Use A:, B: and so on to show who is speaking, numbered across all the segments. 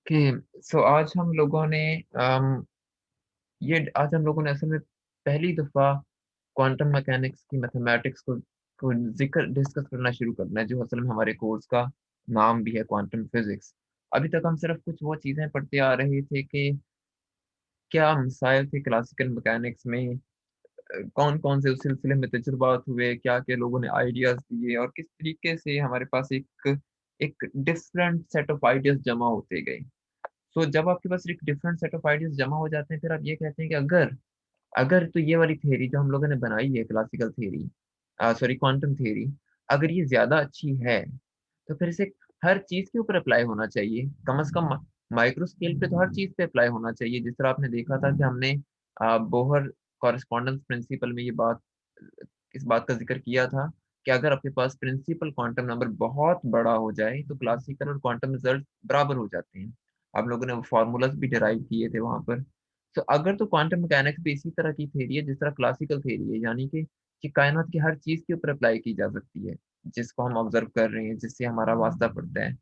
A: कि आज हम लोगों ने आज हम लोगों ने असल में पहली दफा क्वांटम मैकेनिक्स की मैथमेटिक्स को जिक्र डिस्कस करना शुरू करना है, जो असल में हमारे कोर्स का नाम भी है क्वांटम फिजिक्स। अभी तक हम सिर्फ कुछ वो चीजें पढ़ते आ रहे थे कि क्या मसाइल थे क्लासिकल मैकेनिक्स में, कौन कौन से उस सिलसिले में तजुर्बात हुए, क्या क्या लोगों ने आइडियाज दिए और किस तरीके से हमारे पास एक एक डिफरेंट सेट ऑफ आइडियाज जमा होते गए। जब आपके पास एक डिफरेंट सेट ऑफ आइडियाज जमा हो जाते हैं, फिर आप ये कहते हैं कि अगर अगर तो ये वाली थ्योरी जो हम लोगों ने बनाई है, classical theory, sorry quantum theory, अगर ये ज्यादा अच्छी है तो फिर इसे हर चीज के ऊपर अप्लाई होना चाहिए। कम से कम माइक्रो स्केल पे तो हर चीज पे अप्लाई होना चाहिए। जिस तरह आपने देखा था कि हमने बोहर कॉरेस्पॉन्डेंस प्रिंसिपल में इस बात का जिक्र किया था कि अगर आपके पास प्रिंसिपल क्वांटम नंबर बहुत बड़ा हो जाए तो क्लासिकल और क्वांटम रिजल्ट बराबर हो जाते हैं। आप लोगों ने वो फार्मूलाज भी डिराइव किए थे वहां पर। तो अगर तो क्वांटम मैकेनिक्स भी इसी तरह की थ्योरी है जिस तरह क्लासिकल थ्योरी है, यानी कि कायनात की हर चीज के ऊपर अप्लाई की जा सकती है, जिसको हम ऑब्जर्व कर रहे हैं, जिससे हमारा वास्ता पड़ता है,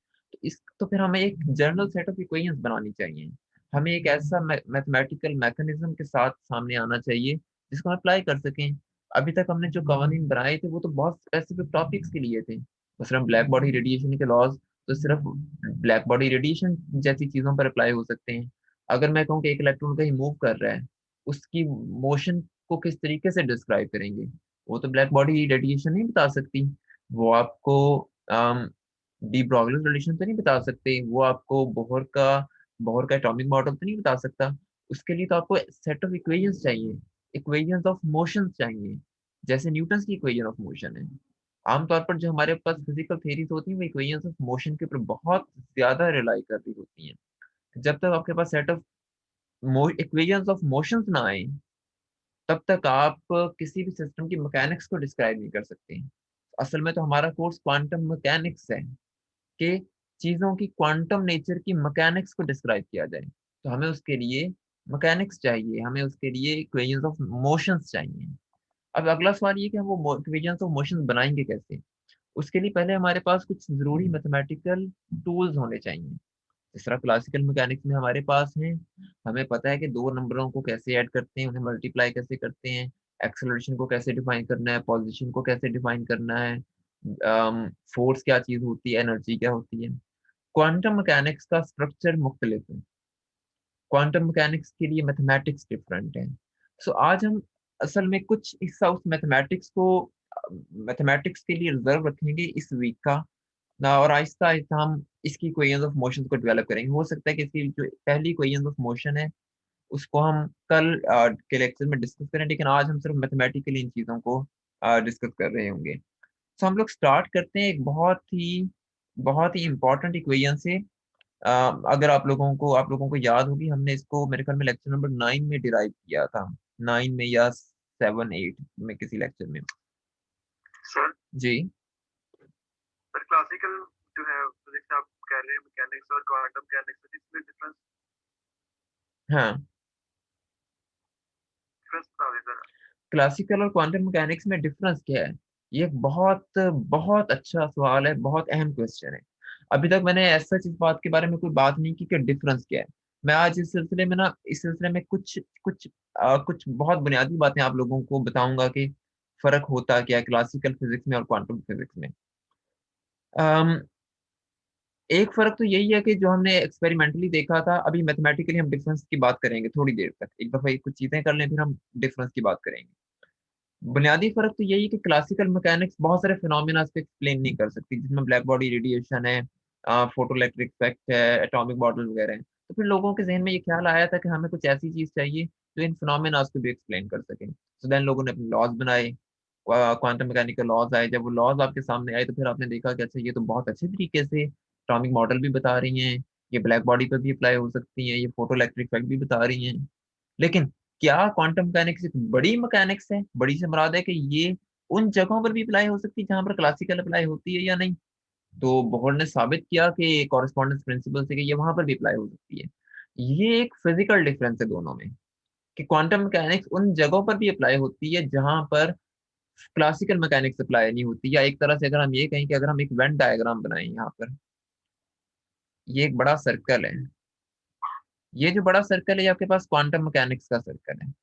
A: तो फिर हमें एक जनरल सेट ऑफ इक्वेशंस बनानी चाहिए। हमें एक ऐसा मैथमेटिकल मैकेनिज्म के साथ सामने आना चाहिए जिसको हम अप्लाई कर सकें। अभी तक हमने जो कवानीन बनाए थे वो तो बहुत स्पेसिफिक टॉपिक्स के लिए थे। मसलन ब्लैक बॉडी रेडिएशन के लॉज तो सिर्फ ब्लैक बॉडी रेडिएशन जैसी चीजों पर अप्लाई हो सकते हैं। अगर मैं कहूँ कि एक इलेक्ट्रॉन कहीं मूव कर रहा है, उसकी मोशन को किस तरीके से डिस्क्राइब करेंगे, वो तो ब्लैक बॉडी रेडिएशन नहीं बता सकती। वो आपको डी ब्रॉगली रिलेशन तो नहीं बता सकते, वो आपको बोहर का एटॉमिक मॉडल तो नहीं बता सकता। उसके लिए तो आपको सेट ऑफ इक्वेशंस चाहिए, इक्वेशंस ऑफ मोशन चाहिए, जैसे न्यूटन की इक्वेशन ऑफ मोशन है। आमतौर पर जो हमारे पास फिजिकल थ्योरीज होती हैं वो इक्वेशंस ऑफ मोशन के ऊपर बहुत ज्यादा रिलाई कर रही होती हैं। जब तक आपके पास set of equations of motions ना आए, तब तक आप किसी भी सिस्टम की मैकेनिक्स को डिस्क्राइब नहीं कर सकते। असल में तो हमारा कोर्स क्वांटम मैकेनिक्स है कि चीजों की क्वांटम नेचर की मैकेनिक्स को डिस्क्राइब किया जाए। तो हमें उसके लिए मैकेनिक्स चाहिए, हमें उसके लिए इक्वेशंस ऑफ मोशंस चाहिए। अब अगला सवाल ये कि हम वो इक्वेशंस ऑफ मोशंस बनाएंगे कैसे। उसके लिए पहले हमारे पास कुछ जरूरी मैथमेटिकल टूल्स होने चाहिए। जिस तरह क्लासिकल मैकेनिक्स में हमारे पास है, हमें पता है कि दो नंबरों को कैसे ऐड करते हैं, उन्हें मल्टीप्लाई कैसे करते हैं, एक्सेलरेशन को कैसे डिफाइन करना है, पोजीशन को कैसे डिफाइन करना है, फोर्स क्या चीज होती है, एनर्जी क्या होती है। क्वांटम मैकेनिक्स का स्ट्रक्चर मुख्तलिफ है, क्वांटम मैकेनिक्स के लिए मैथमेटिक्स डिफरेंट है। आज हम असल में कुछ हिस्सा उस मैथमेटिक्स के लिए रिजर्व रखेंगे इस वीक का ना, और आहिस्ता आहिस्ता हम इसकी इक्वेशंस ऑफ मोशन को डेवलप करेंगे। हो सकता है कि इसकी जो पहली इक्वेशंस ऑफ मोशन है उसको हम कल के लेक्चर में डिस्कस करें, लेकिन आज हम सिर्फ मैथमेटिकली इन चीजों को डिस्कस कर रहे होंगे। हम लोग स्टार्ट करते हैं एक बहुत ही इंपॉर्टेंट इक्वेशन से। अ, अगर आप लोगों को याद होगी, हमने इसको मेरे ख्याल में लेक्चर नंबर 9 में डिराइव किया था, 9 में या 7 8 में किसी लेक्चर में।
B: सर
A: जी
B: सर क्लासिकल जो है फिजिक्स आप कह रहे हैं मैकेनिक्स और क्वांटम मैकेनिक्स इसमें डिफरेंस
A: हाँ,
B: डिफरेंस बता दें सर।
A: क्लासिकल और क्वांटम मैकेनिक्स में डिफरेंस क्या है? ये एक बहुत बहुत अच्छा सवाल है, बहुत अहम क्वेश्चन है। अभी तक मैंने ऐसा इस बात के बारे में कोई बात नहीं की कि डिफरेंस क्या है। मैं आज इस सिलसिले में कुछ बहुत बुनियादी बातें आप लोगों को बताऊंगा कि फर्क होता क्या है क्लासिकल फिजिक्स में और क्वांटम फिजिक्स में। अम, एक फर्क तो यही है कि जो हमने एक्सपेरिमेंटली देखा था, अभी मैथमेटिकली हम डिफरेंस की बात करेंगे थोड़ी देर तक, एक दफा ये कुछ चीजें कर लें फिर हम डिफरेंस की बात करेंगे। बुनियादी फर्क तो यही है कि क्लासिकल मैकेनिक्स बहुत सारे फिनोमिना को एक्सप्लेन नहीं कर सकती, जिसमें ब्लैक बॉडी रेडिएशन है, फोटो इलेक्ट्रिक इफेक्ट है, एटॉमिक मॉडल वगैरह है। तो फिर लोगों के जहन में ये ख्याल आया था कि हमें कुछ ऐसी चीज चाहिए जो इन फिनोमिना को भी एक्सप्लेन कर सके। सो देन लोगों ने अपने लॉज बनाए, क्वांटम मैकेनिकल लॉज आए। जब वो लॉज आपके सामने आए तो फिर आपने देखा कि अच्छा, ये तो बहुत अच्छे तरीके से एटॉमिक मॉडल भी बता रही हैं, ये ब्लैक बॉडी पर भी अप्लाई हो सकती हैं, ये फोटो इलेक्ट्रिक इफेक्ट भी बता रही हैं। लेकिन क्या क्वांटम मैकेनिक्स एक बड़ी मैकेनिक्स है? बड़ी से मुराद है कि ये उन जगहों पर भी अप्लाई हो सकती है जहां पर क्लासिकल अप्लाई होती है या नहीं? तो बोहर ने साबित किया कि कॉरेस्पॉन्डेंस प्रिंसिपल से कि ये वहां पर भी अप्लाई हो सकती है। ये एक फिजिकल डिफरेंस है दोनों में, कि क्वांटम मैकेनिक्स उन जगहों पर भी अप्लाई होती है जहां पर क्लासिकल मैकेनिक्स अप्लाई नहीं होती। या एक तरह से अगर हम ये कहें कि अगर हम एक वेन डायग्राम बनाएं यहाँ पर, ये एक बड़ा सर्कल है, ये जो बड़ा सर्कल है ये आपके पास क्वांटम मैकेनिक्स का सर्कल है।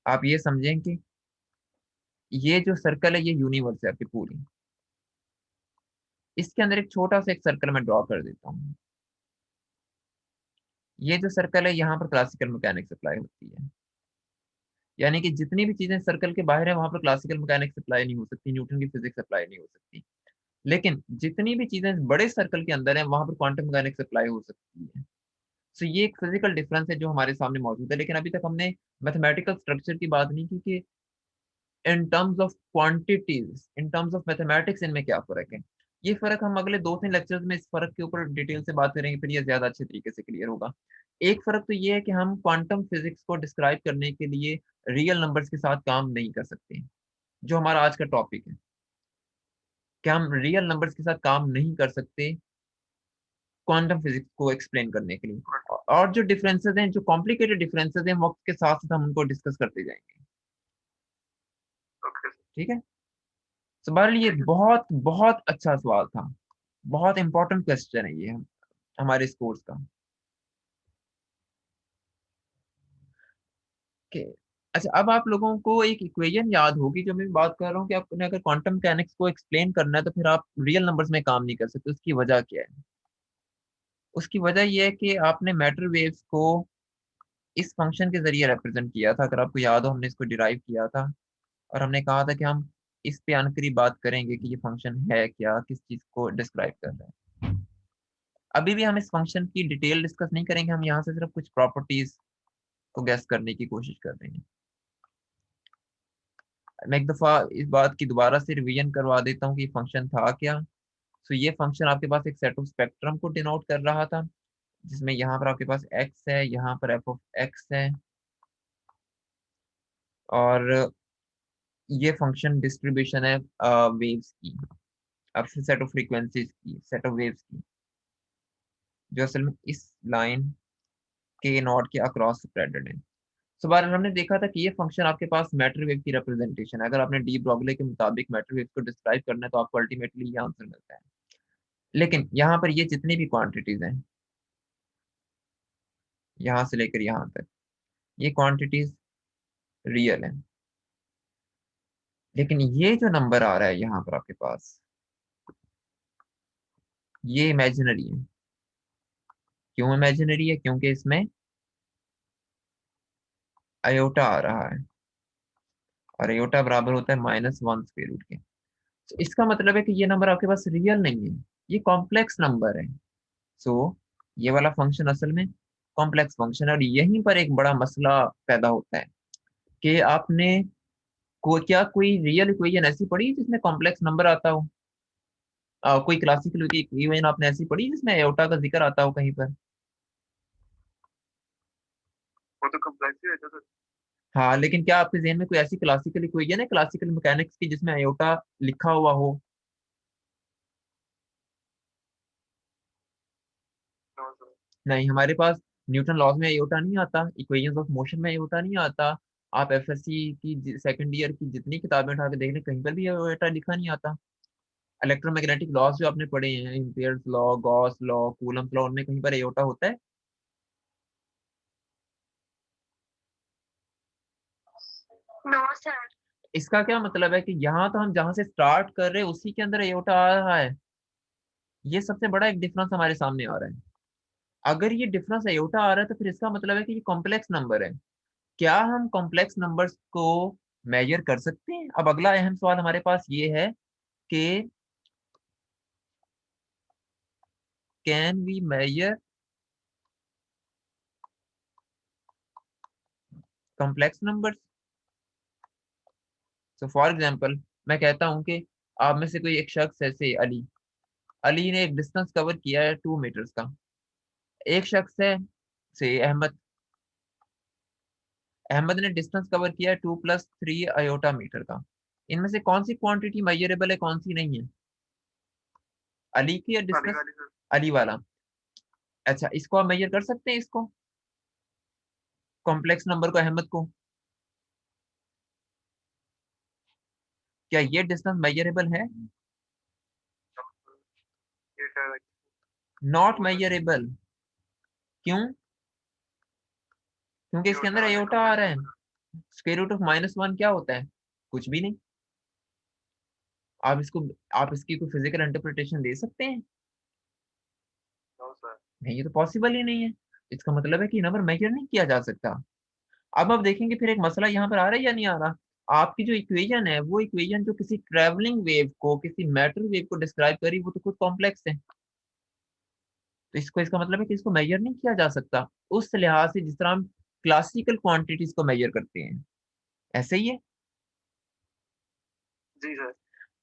A: आप ये समझें कि ये जो सर्कल है ये यूनिवर्स है आपकी पूरी। इसके अंदर एक छोटा सा एक सर्कल मैं ड्रॉ कर देता हूँ। ये जो सर्कल है यहाँ पर क्लासिकल मैकेनिक्स अप्लाई होती है। यानी कि जितनी भी चीजें सर्कल के बाहर है वहां पर क्लासिकल मैकेनिक्स अप्लाई नहीं हो सकती, न्यूटन की फिजिक्स अप्लाई नहीं हो सकती। लेकिन जितनी भी चीजें बड़े सर्कल के अंदर है वहां पर क्वांटम मैकेनिक्स अप्लाई हो सकती है। सो ये एक फिजिकल डिफरेंस है जो हमारे सामने मौजूद है। लेकिन अभी तक हमने मैथमेटिकल स्ट्रक्चर की बात नहीं की कि in terms of quantities, in terms of mathematics इनमें क्या फर्क है। ये फर्क हम अगले 2-3 लेक्चर्स में इस फर्क के ऊपर डिटेल से बात करेंगे, फिर ये ज्यादा अच्छे तरीके से क्लियर होगा। एक फर्क तो ये है कि हम क्वांटम फिजिक्स को डिस्क्राइब करने के लिए रियल नंबर्स के साथ काम नहीं कर सकते, जो हमारा आज का टॉपिक है कि हम रियल नंबर्स के साथ काम नहीं कर सकते क्वांटम फिजिक्स को एक्सप्लेन करने के लिए। और जो डिफरेंसेस हैं, जो कॉम्प्लिकेटेड डिफरेंसेस हैं, वक्त के साथ साथ हम उनको डिस्कस करते जाएंगे।
B: Okay sir.
A: ठीक है। तो बहरहाल ये
B: ठीक है।
A: बहुत बहुत अच्छा सवाल था, बहुत इंपॉर्टेंट क्वेश्चन है ये हमारे इस कोर्स का। कि अच्छा, अब आप लोगों को एक इक्वेशन याद होगी जो मैं बात कर रहा हूँ कि आपने अगर क्वांटम मैकेनिक्स को एक्सप्लेन करना है तो फिर आप रियल नंबर्स में काम नहीं कर सकते। उसकी वजह क्या है? उसकी वजह यह है कि आपने मैटर वेव्स को इस फंक्शन के जरिए रिप्रेजेंट किया था। अगर आपको याद हो, हमने इसको डिराइव किया था और हमने कहा था कि हम इस पे अनकरीब बात करेंगे कि ये फंक्शन है क्या, किस चीज को डिस्क्राइब कर रहा है। अभी भी हम इस फंक्शन की डिटेल डिस्कस नहीं करेंगे, हम यहाँ से सिर्फ कुछ प्रॉपर्टीज को गैस करने की कोशिश कर रहे हैं। मैं एक दफा इस बात की दोबारा से रिवीजन करवा देता हूँ कि फंक्शन था क्या। सो ये फंक्शन आपके पास एक सेट ऑफ स्पेक्ट्रम को डिनोट कर रहा था, जिसमें यहाँ पर आपके पास एक्स है, यहाँ पर एफ ऑफ एक्स है, और ये फंक्शन डिस्ट्रीब्यूशन है वेव्स की, अब सेट ऑफ फ्रीक्वेंसीज की, सेट ऑफ वेव्स की, जो असल में इस लाइन के नॉट के अक्रॉस स्प्रेडेड है। सो बार हमने देखा था कि ये फंक्शन आपके पास मैटर वेव की रिप्रेजेंटेशन है। अगर आपने डी ब्रॉगली के मुताबिक मैटर वेव को डिस्क्राइब करना है तो आपको अल्टीमेटली ये आंसर मिलता है। लेकिन यहाँ पर ये जितनी भी क्वांटिटीज हैं, यहाँ से लेकर यहाँ तक, ये क्वांटिटीज रियल है। लेकिन ये जो नंबर आ रहा है यहाँ पर आपके पास, ये इमेजिनरी है। क्यों इमेजिनरी है? क्योंकि इसमें अयोटा आ रहा है, और अयोटा बराबर होता है -1 स्क्वायर रूट के। तो इसका मतलब है कि ये नंबर आपके पास रियल नहीं है, ये कॉम्प्लेक्स नंबर है। सो ये वाला फंक्शन असल में कॉम्प्लेक्स फंक्शन है। और यहीं पर एक बड़ा मसला पैदा होता है कि आपने क्या कोई रियल इक्वेशन ऐसी पढ़ी जिसमें कॉम्प्लेक्स नंबर आता हो? कोई क्लासिकल इक्वेशन आपने ऐसी पढ़ी जिसमें एयोटा का जिक्र आता हो कहीं पर?
B: वो तो कम्प्लेक्स ही रहता सर।
A: हाँ, लेकिन क्या आपके जहन में कोई ऐसी क्लासिकल इक्वेशन है क्लासिकल मैकेनिक्स की जिसमें एयोटा लिखा हुआ हो?
B: No sir.
A: नहीं, हमारे पास न्यूटन लॉज में एयोटा नहीं आता, इक्वेशंस ऑफ मोशन में एयोटा नहीं आता। आप एफएससी की सेकंड ईयर की जितनी किताबें उठा के देख लें, कहीं पर भी एयोटा लिखा नहीं आता। इलेक्ट्रोमैग्नेटिक लॉज जो आपने पढ़े हैं, Ampere's law, Gauss law, Coulomb law, उनमें कहीं पर एयोटा होता है?
B: No sir.
A: इसका क्या मतलब है कि यहाँ तो हम जहां से स्टार्ट कर रहे हैं उसी के अंदर एयोटा आ रहा है। ये सबसे बड़ा एक डिफरेंस हमारे सामने आ रहा है। अगर ये डिफरेंस एयोटा आ रहा है तो फिर इसका मतलब है कि ये कॉम्प्लेक्स नंबर है। क्या हम कॉम्प्लेक्स नंबर्स को मेजर कर सकते हैं? अब अगला अहम सवाल हमारे पास ये है कि can we measure complex numbers? So for example, मैं कहता हूं कि आप में से कोई एक शख्स है, से अली। अली ने एक डिस्टेंस कवर किया है 2 मीटर्स का। एक शख्स है, से अहमद। अहमद ने डिस्टेंस कवर किया है 2 + 3 अयोटा मीटर का। इनमें से कौन सी क्वांटिटी मेजरेबल है, कौन सी नहीं है? अली की या
B: खाली
A: डिस्टेंस?
B: खाली सर।
A: अली वाला। अच्छा, इसको आप मेजर कर सकते हैं, इसको कॉम्प्लेक्स नंबर को, अहमद को? क्या ये डिस्टेंस मेजरेबल है?
B: ये शायद
A: नॉट मेजरेबल, क्यों? क्योंकि इसके अंदर
B: आयोटा आने का
A: अयोटा आ रहा है।
B: पॉसिबल है।
A: स्क्वायर रूट ऑफ -1 क्या होता है? कुछ भी नहीं। आप इसको, आप इसकी कोई फिजिकल इंटरप्रिटेशन दे सकते हैं?
B: No sir.
A: नहीं, ये तो पॉसिबल ही नहीं है। इसका मतलब है कि नंबर मेजर नहीं किया जा सकता। अब आप देखेंगे फिर एक मसला यहाँ पर आ रहा है या नहीं आ रहा। आपकी जो इक्वेशन है, वो इक्वेशन जो किसी ट्रेवलिंग वेव को, किसी मैटर वेव को डिस्क्राइब करी, वो तो खुद कॉम्प्लेक्स है। तो इसको, इसका मतलब है कि इसको मेजर नहीं किया जा सकता उस लिहाज से जिस तरह हम क्लासिकल क्वांटिटीज को मेजर करते हैं, ऐसे ही है।
B: जी सर।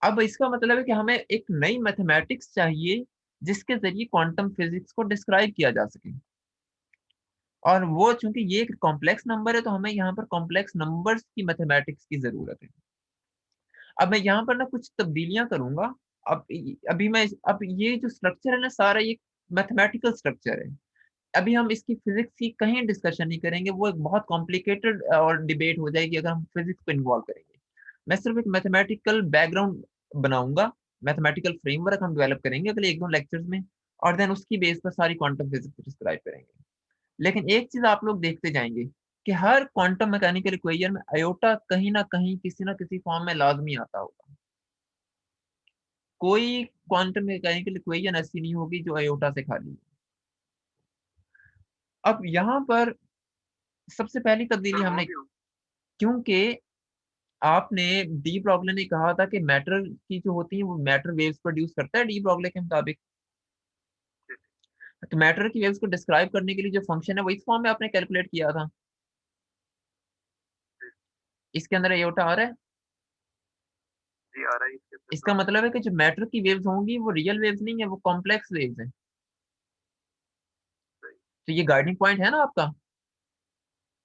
A: अब इसका मतलब है कि हमें एक नई मैथमेटिक्स चाहिए जिसके जरिए क्वांटम फिजिक्स को डिस्क्राइब किया जा सके। और वो चूंकि ये एक कॉम्प्लेक्स नंबर है, तो हमें यहाँ पर कॉम्प्लेक्स नंबर्स की मैथमेटिक्स की जरूरत है। अब मैं यहाँ पर ना कुछ तब्दीलियां करूंगा। अब अभी मैं, अब ये जो स्ट्रक्चर है ना सारा, ये मैथमेटिकल स्ट्रक्चर है। अभी हम इसकी फिजिक्स की कहीं डिस्कशन नहीं करेंगे, वो एक बहुत कॉम्प्लिकेटेड और डिबेट हो जाएगी अगर हम फिजिक्स को इन्वॉल्व करेंगे। मैं सिर्फ एक मैथमेटिकल बैकग्राउंड बनाऊंगा, मैथमेटिकल फ्रेमवर्क हम डेवलप करेंगे अगले 1-2 लेक्चर्स में, और देन उसकी बेस पर सारी क्वांटम फिजिक्स को डिस्क्राइब करेंगे। लेकिन एक चीज आप लोग देखते जाएंगे कि हर क्वांटम मैकेनिकल इक्वेशन में अयोटा कहीं ना कहीं किसी ना किसी फॉर्म में लाजमी आता होगा। कोई क्वांटम मैकेनिकल इक्वेशन ऐसी नहीं होगी जो अयोटा से खाली है। अब यहाँ पर सबसे पहली तब्दीली
B: सर वो
A: हमने,
B: क्यों?
A: क्योंकि आपने, डी ब्रॉगली ने कहा था कि मैटर की जो होती है वो मैटर वेव्स प्रोड्यूस करता है डी ब्रॉगली के मुताबिक। तो मैटर की वेव्स को डिस्क्राइब करने के लिए जो फंक्शन है वो इस फॉर्म में आपने कैलकुलेट किया था। इसके अंदर अयोटा आ रहा है।
B: जी आ रहा है इसके अंदर
A: इसका
B: तो।
A: मतलब है कि जो मैटर की वेव्स होंगी वो रियल वेव्स नहीं है, वो कॉम्प्लेक्स वेव्स हैं।
B: सही।
A: तो ये गाइडिंग पॉइंट है ना आपका।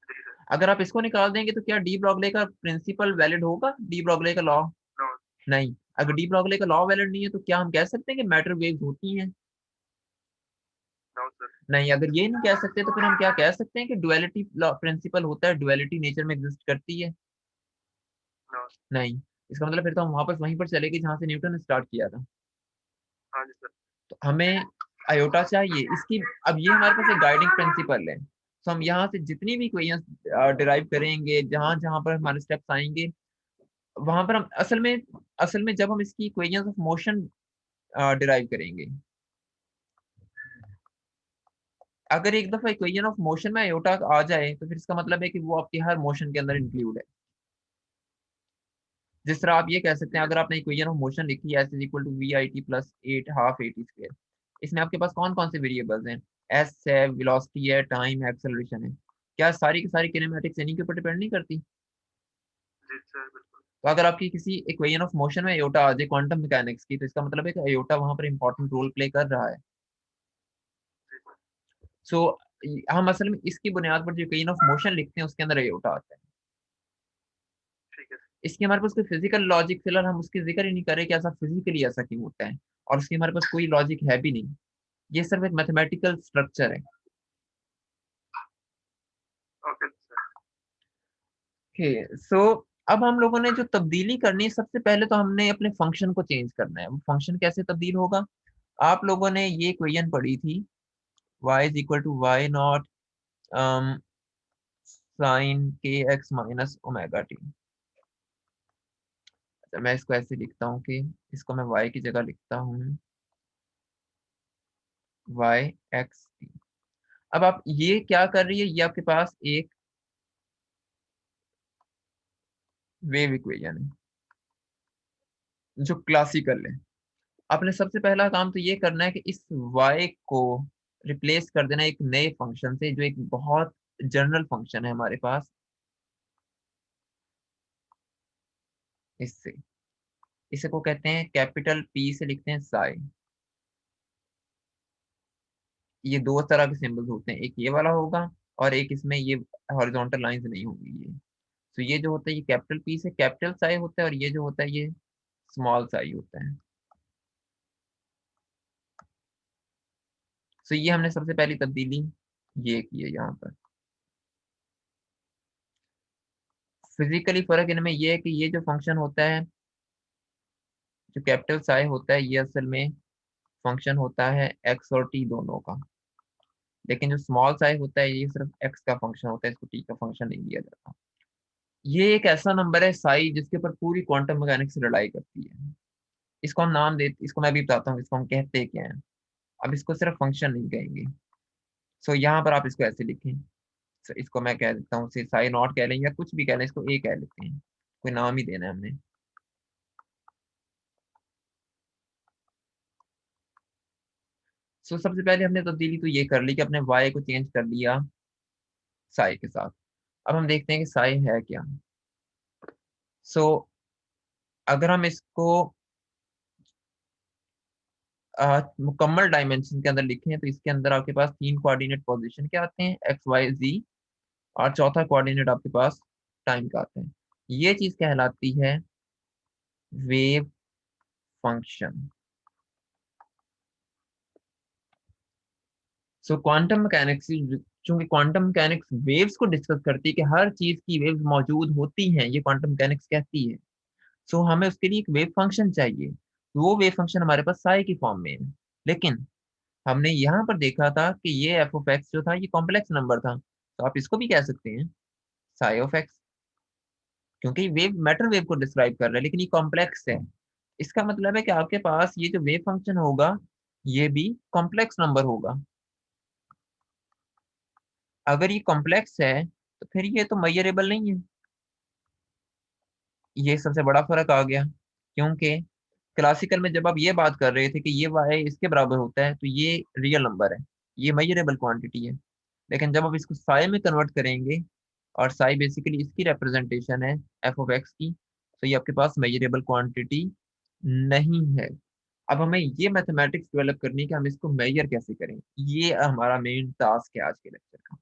B: जी सर।
A: अगर आप इसको निकाल देंगे तो क्या डी ब्रॉगली का प्रिंसिपल वैलिड होगा, डी ब्रॉगली का लॉ?
B: नो।
A: नहीं। अगर
B: नो।
A: डी ब्रॉगली का लॉ वैलिड नहीं है तो क्या हम कह सकते हैं कि मैटर वेव्स होती हैं?
B: No sir.
A: नहीं। अगर ये नहीं कह सकते तो फिर हम क्या कह सकते हैं कि डुअलिटी प्रिंसिपल होता है, डुअलिटी नेचर में एग्जिस्ट करती है?
B: नो।
A: नहीं। इसका मतलब फिर तो हम वापस वहीं पर चले गए जहां से न्यूटन ने स्टार्ट किया था।
B: हाँ जी सर।
A: तो हमें अयोटा चाहिए इसकी। अब ये हमारे पास एक गाइडिंग प्रिंसिपल है, तो हम यहाँ से जितनी भी इक्वेशंस डिराइव करेंगे, जहां जहां पर हमारे स्टेप्स आएंगे, वहां पर हम असल में जब हम इसकी इक्वेशंस ऑफ मोशन डिराइव करेंगे, अगर एक दफा इक्वेशन ऑफ मोशन में अयोटा आ जाए तो फिर इसका मतलब है कि वो आपके हर मोशन के अंदर इंक्लूड है। जिस तरह आप ये कह सकते हैं,
B: ठीक है
A: अगर
B: सर।
A: आपने इक्वेशन ऑफ मोशन लिखी है, S is equal to V I T plus 8 half A T square, इसमें आपके पास कौन कौन से वेरिएबल्स हैं? एस है, वेलोसिटी है, टाइम है, एक्सेलरेशन है। क्या सारी की सारी किनेमैटिक्स इन्हीं के ऊपर डिपेंड नहीं करती?
B: जी सर बिल्कुल।
A: तो अगर आपकी किसी इक्वेशन ऑफ मोशन में अयोटा आ जाए क्वांटम मैकेनिक्स की, तो इसका मतलब है कि अयोटा वहां पर इंपॉर्टेंट रोल प्ले कर रहा है।
B: जी सर।
A: सो हम असल में इसकी बुनियाद पर जो इक्वेशन ऑफ मोशन लिखते हैं उसके अंदर अयोटा आता है।
B: ठीक है सर।
A: इसकी हमारे पास कोई फिजिकल लॉजिक, फिलहाल हम उसकी जिक्र ही नहीं करें कि ऐसा फिजिकली ऐसा क्यों होता है, और उसकी हमारे पास कोई लॉजिक है भी नहीं। ये सिर्फ एक मैथमेटिकल स्ट्रक्चर है।
B: Okay sir.
A: ओके, सो अब हम लोगों ने जो तब्दीली करनी है, सबसे पहले तो हमने अपने फंक्शन को चेंज करना है। वो फंक्शन कैसे तब्दील होगा? आप लोगों ने ये इक्वेशन पढ़ी थी, y is equal to Y not sine के एक्स माइनस ओमेगा टी। मैं इसको ऐसे लिखता हूँ कि इसको मैं y की जगह लिखता हूँ वाई एक्स टी। अब आप ये क्या कर रही है, ये आपके पास एक वेव इक्वेशन है जो क्लासिकल है। आपने सबसे पहला काम तो ये करना है कि इस y को रिप्लेस कर देना एक नए फंक्शन से, जो एक बहुत जनरल फंक्शन है हमारे पास, इससे। इसे को कहते हैं, कैपिटल पी से लिखते हैं साई। ये दो तरह के सिंबल्स होते हैं, एक ये वाला होगा और एक इसमें ये हॉरिजॉन्टल लाइंस नहीं होगी ये। तो ये जो होता है ये कैपिटल पी से कैपिटल साई होता है, और ये जो होता है ये स्मॉल साई होता है। तो ये हमने सबसे पहली तब्दीली ये की है यहाँ पर। फिजिकली फर्क इनमें ये है कि ये जो फंक्शन होता है, जो कैपिटल साई होता है, ये असल में फंक्शन होता है एक्स और टी दोनों का, लेकिन जो स्मॉल साई होता है ये सिर्फ एक्स का फंक्शन होता है, इसको टी का फंक्शन नहीं दिया जाता। ये एक ऐसा नंबर है साई जिसके ऊपर पूरी क्वांटम मैकेनिक्स रिलाई करती है। इसको हम नाम दे, इसको मैं भी बताता हूँ इसको हम कहते क्या है। अब इसको सिर्फ फंक्शन नहीं कहेंगे। सो यहाँ पर आप इसको ऐसे लिखें। So, इसको मैं कह देता हूँ, से साई नॉट कह लें या कुछ भी कह लें, इसको ए कह लेते हैं, कोई नाम ही देना है हमने। सबसे पहले हमने तब्दीली तो ये कर ली कि अपने वाई को चेंज कर लिया साई के साथ। अब हम देखते हैं कि साई है क्या। सो अगर हम इसको मुकम्मल डायमेंशन के अंदर लिखें तो इसके अंदर आपके पास 3 कोऑर्डिनेट पोजीशन के आते हैं, एक्स वाई जी, और चौथा कोऑर्डिनेट आपके पास टाइम का आता है। ये चीज कहलाती है वेव फंक्शन। क्वांटम मैकेनिक्स, चूंकि क्वांटम मैकेनिक्स वेव्स को डिस्कस करती है कि हर चीज की वेव्स मौजूद होती हैं, ये क्वांटम मैकेनिक्स कहती है। हमें उसके लिए एक वेव फंक्शन चाहिए, तो वो वेव फंक्शन हमारे पास साई की फॉर्म में है। लेकिन हमने यहाँ पर देखा था कि ये एफ ऑफ एक्स जो था ये कॉम्प्लेक्स नंबर था, तो आप इसको भी कह सकते हैं साई ऑफ एक्स, क्योंकि वेव मैटर वेव को डिस्क्राइब कर रहा है लेकिन ये कॉम्प्लेक्स है। इसका मतलब है कि आपके पास ये जो वेव फंक्शन होगा ये भी कॉम्प्लेक्स नंबर होगा। अगर ये कॉम्प्लेक्स है तो फिर ये तो मेजरेबल नहीं है। ये सबसे बड़ा फर्क आ गया, क्योंकि क्लासिकल में जब आप ये बात कर रहे थे कि ये वाई इसके बराबर होता है तो ये रियल नंबर है, ये मेजरेबल क्वांटिटी है। लेकिन जब आप इसको साई में कन्वर्ट करेंगे, और साई बेसिकली इसकी रिप्रेजेंटेशन है एफ ऑफ एक्स की, तो ये आपके पास मेजरेबल क्वांटिटी नहीं है। अब हमें ये मैथमेटिक्स डेवलप करनी है कि हम इसको मेजर कैसे करें, ये हमारा मेन टास्क है आज के लेक्चर का।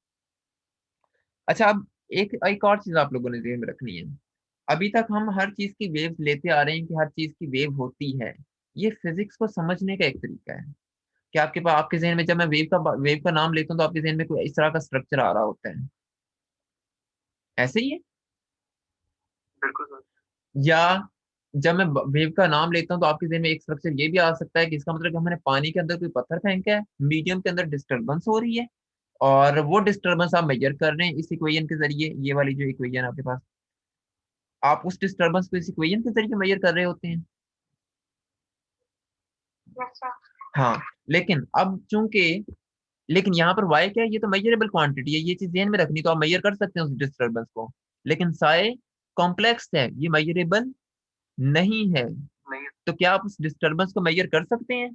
A: अच्छा, अब एक एक और चीज आप लोगों ने ध्यान में रखनी है। अभी तक हम हर चीज की वेव लेते आ रहे हैं कि हर चीज की वेव होती है। ये फिजिक्स को समझने का एक तरीका है कि आपके पास, आपके जहन में जब मैं वेव का नाम लेता हूँ तो आपके जहन में कोई इस तरह का स्ट्रक्चर आ रहा होता है, ऐसे ही है।
B: बिल्कुल सर।
A: या जब मैं वेव का नाम लेता हूँ तो आपके जहन में एक स्ट्रक्चर ये भी आ सकता है कि इसका मतलब कि हमने पानी के अंदर कोई पत्थर फेंका है, मीडियम के अंदर डिस्टरबेंस हो रही है, और वो डिस्टरबेंस आप मेजर कर रहे हैं इस इक्वेशन के जरिए। ये वाली जो इक्वेशन आपके पास, आप उस डिस्टरबेंस को इस इक्वेशन के जरिए मेजर कर रहे होते हैं।
B: अच्छा।
A: हाँ, लेकिन अब चूंकि, लेकिन यहाँ पर वाई क्या है, ये तो मेजरेबल क्वांटिटी है, ये चीज ध्यान में रखनी, तो आप मेजर कर सकते हैं उस डिस्टरबेंस को। लेकिन साई कॉम्प्लेक्स है, ये मेजरेबल नहीं है।
B: नहीं।
A: तो क्या आप उस डिस्टरबेंस को मेजर कर सकते हैं?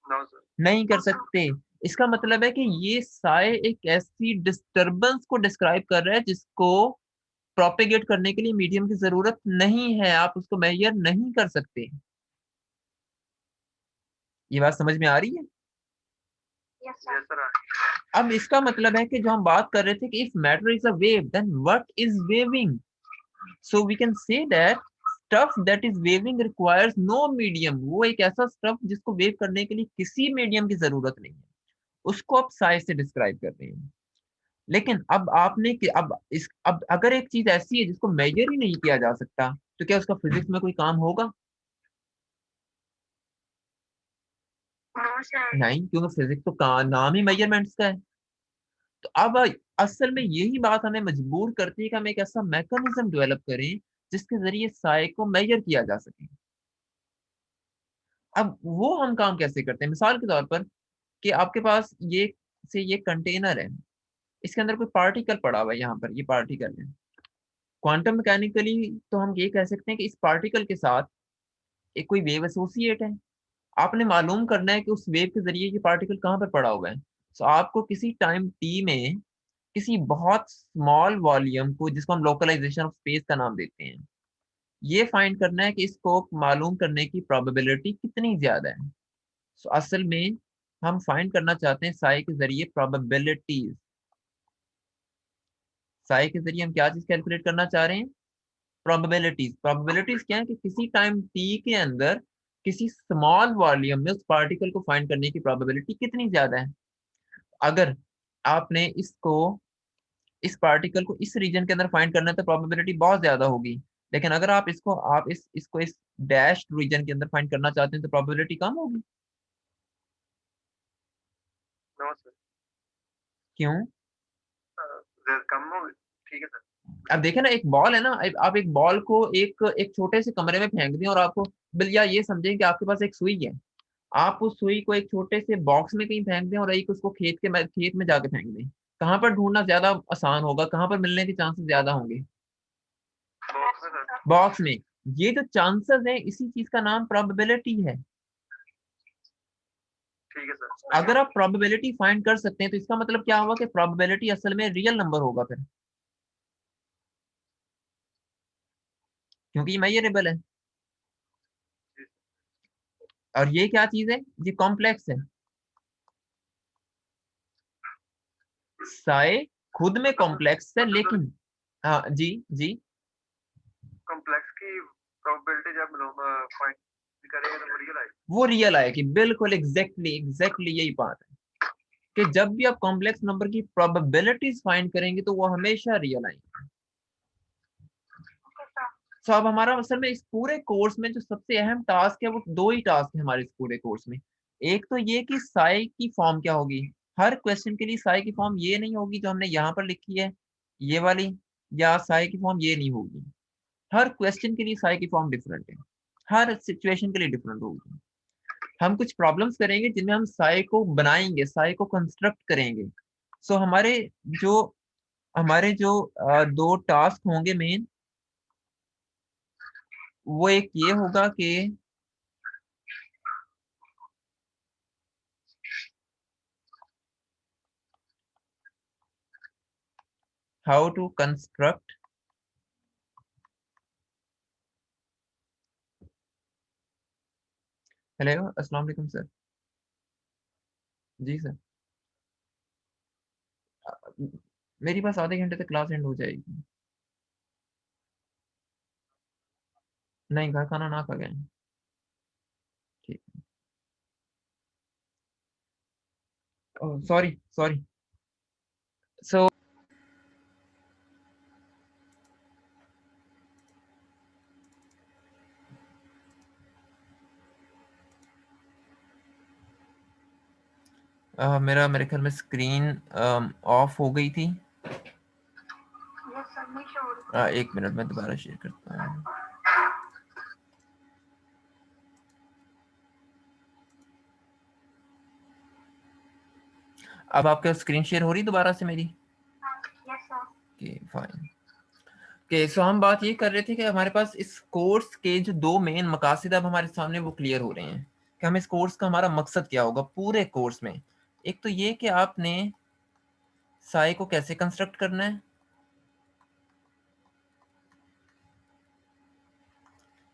B: No sir.
A: नहीं कर सकते। इसका मतलब है कि ये साई एक ऐसी डिस्टरबेंस को डिस्क्राइब कर रहा है जिसको प्रोपेगेट करने के लिए मीडियम की जरूरत नहीं है, आप उसको मेजर नहीं कर सकते। ये बात समझ में आ रही है?
B: Yes sir.
A: अब इसका मतलब है कि जो हम बात कर रहे थे कि if matter is a wave then what is waving, so we can say that stuff that is waving requires no medium. वो एक ऐसा स्टफ जिसको वेव करने के लिए किसी मीडियम की जरूरत नहीं है, उसको आप साइज से डिस्क्राइब कर रहे हैं। लेकिन अब आपने अब अगर एक चीज ऐसी है जिसको मेजर ही नहीं किया जा सकता, तो क्या उसका फिजिक्स में कोई काम होगा? नहीं, क्योंकि फिजिक्स तो का नाम ही मेजरमेंट्स का है। तो अब असल में यही बात हमें मजबूर करती है कि हम एक ऐसा मैकेनिज्म डेवलप करें जिसके जरिए साय को मेजर किया जा सके। अब वो हम काम कैसे करते हैं? मिसाल के तौर पर कि आपके पास ये कंटेनर है, इसके अंदर कोई पार्टिकल पड़ा हुआ है, यहाँ पर ये पार्टिकल है। क्वांटम मैकेनिकली तो हम ये कह सकते हैं कि इस पार्टिकल के साथ एक कोई वेव एसोसिएट है। आपने मालूम करना है कि उस वेव के जरिए ये पार्टिकल कहाँ पर पड़ा हुआ है। तो आपको किसी टाइम टी में किसी बहुत स्मॉल वॉल्यूम को, जिसको हम लोकलाइजेशन ऑफ स्पेस का नाम देते हैं, ये फाइंड करना है कि इसको मालूम करने की प्रोबेबिलिटी कितनी ज्यादा है। असल में हम फाइंड करना चाहते हैं साई के जरिए प्रोबेबिलिटीज। साई के जरिए हम क्या चीज कैलकुलेट करना चाह रहे हैं? प्रोबेबिलिटीज। प्रोबेबिलिटीज क्या है कि किसी टाइम टी के अंदर किसी स्मॉल वॉल्यूम में उस पार्टिकल को फाइंड करने की प्रोबेबिलिटी कितनी ज्यादा है। अगर आपने इस पार्टिकल को इस रीजन के अंदर फाइंड करना है तो प्रोबेबिलिटी बहुत ज्यादा होगी। लेकिन अगर आप इसको इस डैश रीजन के अंदर फाइंड करना चाहते हैं तो प्रोबेबिलिटी कम होगी। क्यों?
B: कम हो, ठीक है सर।
A: अब देखे ना, एक बॉल है ना, आप एक बॉल को एक एक छोटे से कमरे में फेंक दें और आपको या ये समझें कि आपके पास एक सुई है, आप उस सुई को एक छोटे से बॉक्स में कहीं फेंक दें और एक उसको खेत में जाके फेंक दें, कहाँ पर ढूंढना ज्यादा आसान होगा, कहाँ पर मिलने के चांसेस ज्यादा होंगे?
B: बॉक्स में सर।
A: बॉक्स में। ये जो चांसेस है, इसी चीज का नाम प्रोबेबिलिटी है।
B: ठीक है सर।
A: अगर आप प्रोबेबिलिटी फाइंड कर सकते हैं तो इसका मतलब क्या हुआ कि प्रोबेबिलिटी असल में रियल नंबर होगा फिर, क्योंकि ये मेजरेबल है। और ये क्या चीज है? ये कॉम्प्लेक्स है। साए खुद में कॉम्प्लेक्स है,
B: मतलब सर
A: लेकिन हाँ जी जी,
B: कॉम्प्लेक्स की प्रोबेबिलिटी जब फाइंड करेंगे तो वो रियल आएगी।
A: वो रियल आएगी, बिल्कुल एग्जैक्टली एग्जैक्टली यही बात है कि जब भी आप कॉम्प्लेक्स नंबर की प्रोबेबिलिटीज फाइंड करेंगे तो वो हमेशा रियल आएंगे। तो अब हमारा असल में इस पूरे कोर्स में जो सबसे अहम टास्क है वो दो ही टास्क है हमारे इस पूरे कोर्स में। एक तो ये कि साई की फॉर्म क्या होगी। हर क्वेश्चन के लिए साई की फॉर्म ये नहीं होगी जो हमने यहाँ पर लिखी है, ये वाली, या साई की फॉर्म ये नहीं होगी। हर क्वेश्चन के लिए साई की फॉर्म डिफरेंट है, हर सिचुएशन के लिए डिफरेंट होगी। हम कुछ प्रॉब्लम्स करेंगे जिनमें हम साई को बनाएंगे, साई को कंस्ट्रक्ट करेंगे। सो जो हमारे जो दो टास्क होंगे मेन, वो एक ये होगा कि हाउ टू कंस्ट्रक्ट, हेलो अस्सलाम वालेकुम सर। जी सर। मेरी पास आधे घंटे तक क्लास एंड हो जाएगी। नहीं, घर खाना ना खा गए। ठीक। Sorry sorry. सो मेरा मेरे ख्याल में स्क्रीन ऑफ हो गई थी। एक मिनट में दोबारा शेयर करता हूँ। अब आपके स्क्रीन शेयर हो रही दोबारा से मेरी? Okay fine. ओके, सो हम बात ये कर रहे थे कि हमारे पास इस कोर्स के जो दो मेन मकासद अब हमारे सामने वो क्लियर हो रहे हैं कि हम इस कोर्स का हमारा मकसद क्या होगा पूरे कोर्स में। एक तो ये कि आपने साई को कैसे कंस्ट्रक्ट करना है,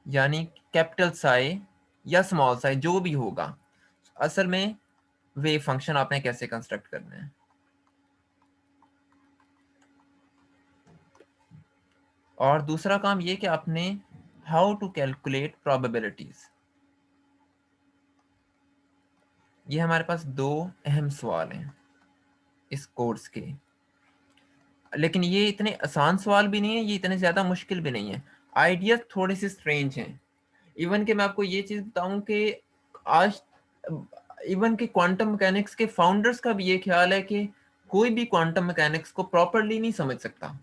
A: यानी कैपिटल साई या स्मॉल साई जो भी होगा, असल में वेव फंक्शन आपने कैसे कंस्ट्रक्ट करना है। और दूसरा काम ये कि आपने हाउ टू कैलकुलेट प्रोबेबिलिटीज। ये हमारे पास दो अहम सवाल हैं इस कोर्स के, लेकिन ये इतने आसान सवाल भी नहीं है, ये इतने ज्यादा मुश्किल भी नहीं है। आइडियाज थोड़े से स्ट्रेंज हैं। इवन के मैं आपको ये चीज बताऊं कि आज इवन के क्वांटम मैकेनिक्स के फाउंडर्स का भी ये ख्याल है कि कोई भी क्वांटम मैकेनिक्स को प्रॉपरली नहीं समझ सकता।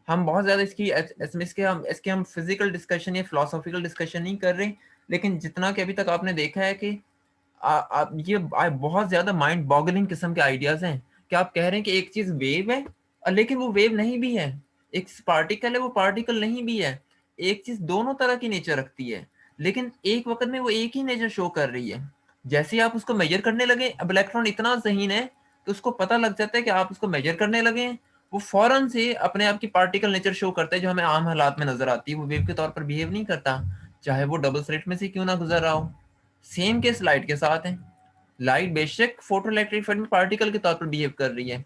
A: हम बहुत ज्यादा इसके हम फिजिकल डिस्कशन या फिलोसॉफिकल डिस्कशन नहीं कर रहे, लेकिन जितना कि अभी तक आपने देखा है कि बहुत ज्यादा माइंड बॉगलिंग किस्म के आइडियाज हैं कि आप कह रहे हैं कि एक चीज वेव है, लेकिन वो वेव नहीं भी है। एक पार्टिकल है, वो पार्टिकल नहीं भी है। एक चीज दोनों तरह की नेचर रखती है, लेकिन एक वक्त में वो एक ही नेचर शो कर रही है। जैसे ही आप उसको मेजर करने लगे, अब इलेक्ट्रॉन इतना ज़हीन है कि उसको पता लग जाता है कि आप उसको मेजर करने लगे हैं, वो फौरन से अपने आप की पार्टिकल नेचर शो करता है जो हमें आम हालात में नजर आती है। वो वेव के तौर पर बिहेव नहीं करता, चाहे वो डबल स्लिट में से क्यों ना गुजर रहा हो। सेम केस लाइट के साथ है। लाइट बेशक फोटोइलेक्ट्रिक फील्ड में पार्टिकल के तौर पर बिहेव कर रही है,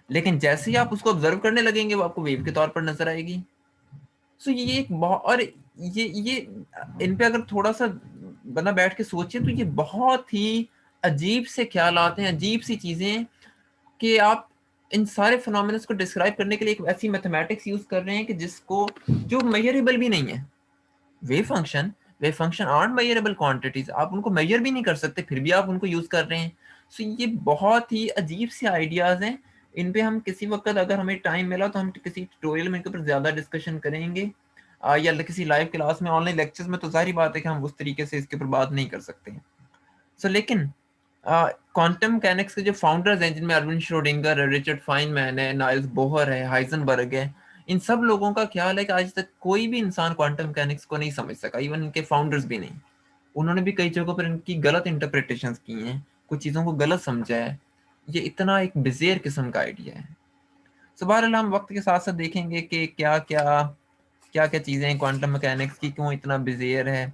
A: लेकिन जैसे ही आप उसको ऑब्जर्व करने लगेंगे वो आपको वेव के तौर पर नजर आएगी। सो ये एक बहुत, और ये इन पे अगर थोड़ा सा बंदा बैठ के सोचे तो ये बहुत ही अजीब से ख्याल आते हैं, अजीब सी चीजें हैं कि आप इन सारे फिनोमिनल्स को डिस्क्राइब करने के लिए एक ऐसी मैथमेटिक्स यूज कर रहे हैं कि जिसको जो मेजरेबल भी नहीं है। Wave function wave function art measurable quantities, आप उनको मेजर भी नहीं कर सकते, फिर भी आप उनको यूज कर रहे हैं। सो ये बहुत ही अजीब से आइडियाज हैं इन पे हम किसी वक्त अगर हमें टाइम मिला तो हम किसी ट्यूटोरियल में इनके ऊपर ज़्यादा डिस्कशन करेंगे, या किसी लाइव क्लास में, ऑनलाइन लेक्चर्स में तो ज़ाहिर बात है कि हम उस तरीके से इसके ऊपर बात नहीं कर सकते। सो लेकिन क्वांटम मैकेनिक्स के जो फाउंडर्स हैं, जिनमें अरविंद श्रोडिंगर है, रिचर्ड फाइनमैन है, नाइल्स बोहर है, हाइजेनबर्ग है, इन सब लोगों का ख्याल है कि आज तक कोई भी इंसान क्वांटम मैकेनिक्स को नहीं समझ सका, इवन इनके फाउंडर्स भी नहीं। उन्होंने भी कई जगहों पर इनकी गलत इंटरप्रिटेशंस की हैं, कुछ चीज़ों को गलत समझा है। ये इतना एक बिजेर किस्म का आइडिया है। सो बहरहाल हम वक्त के साथ साथ देखेंगे कि क्या क्या चीज़ें हैं क्वांटम मैकेनिक्स की, क्यों इतना बिजेर है।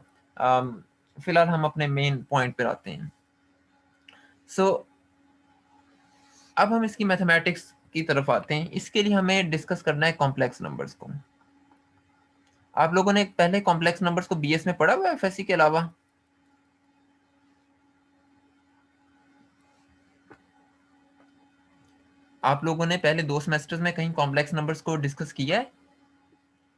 A: फिलहाल हम अपने मेन पॉइंट पर आते हैं। सो अब हम इसकी मैथमेटिक्स की तरफ आते हैं। इसके लिए हमें डिस्कस करना है कॉम्प्लेक्स नंबर्स को। आप लोगों ने पहले कॉम्प्लेक्स नंबर्स को बीएस में पढ़ा हुआ है एफएससी के अलावा? आप लोगों ने पहले 2 सेमेस्टर्स में कहीं कॉम्प्लेक्स नंबर्स को डिस्कस किया है?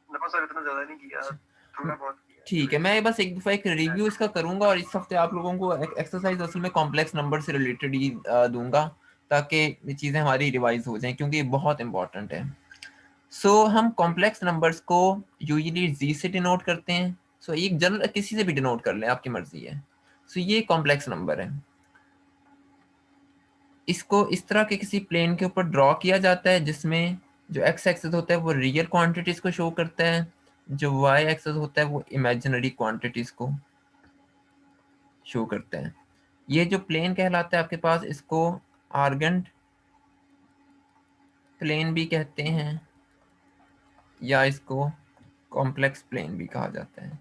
B: देखो सर, इतना ज्यादा नहीं किया, थोड़ा बहुत किया
A: ठीक है, मैं बस एक दफ़ा एक रिव्यू इसका करूंगा, और इस हफ्ते आप लोगों को एक्सरसाइज असल में कॉम्प्लेक्स नंबर से रिलेटेड ही दूंगा, ताकि ये चीज़ें हमारी रिवाइज हो जाएं, क्योंकि ये बहुत इंपॉर्टेंट है। सो हम कॉम्प्लेक्स नंबर्स को यूजुअली जी से डिनोट करते हैं। सो एक जनरल किसी से भी डिनोट कर लें, आपकी मर्जी है। सो ये कॉम्प्लेक्स नंबर है। इसको इस तरह के किसी प्लेन के ऊपर ड्रॉ किया जाता है, जिसमें जो एक्स एक्सिस होता है वो रियल क्वांटिटीज को शो करता है, जो वाई एक्सिस होता है वो इमेजिनरी क्वांटिटीज को शो करता है। ये जो प्लेन कहलाता है आपके पास, इसको आर्गेंट प्लेन भी कहते हैं, या इसको कॉम्प्लेक्स प्लेन भी कहा जाता है।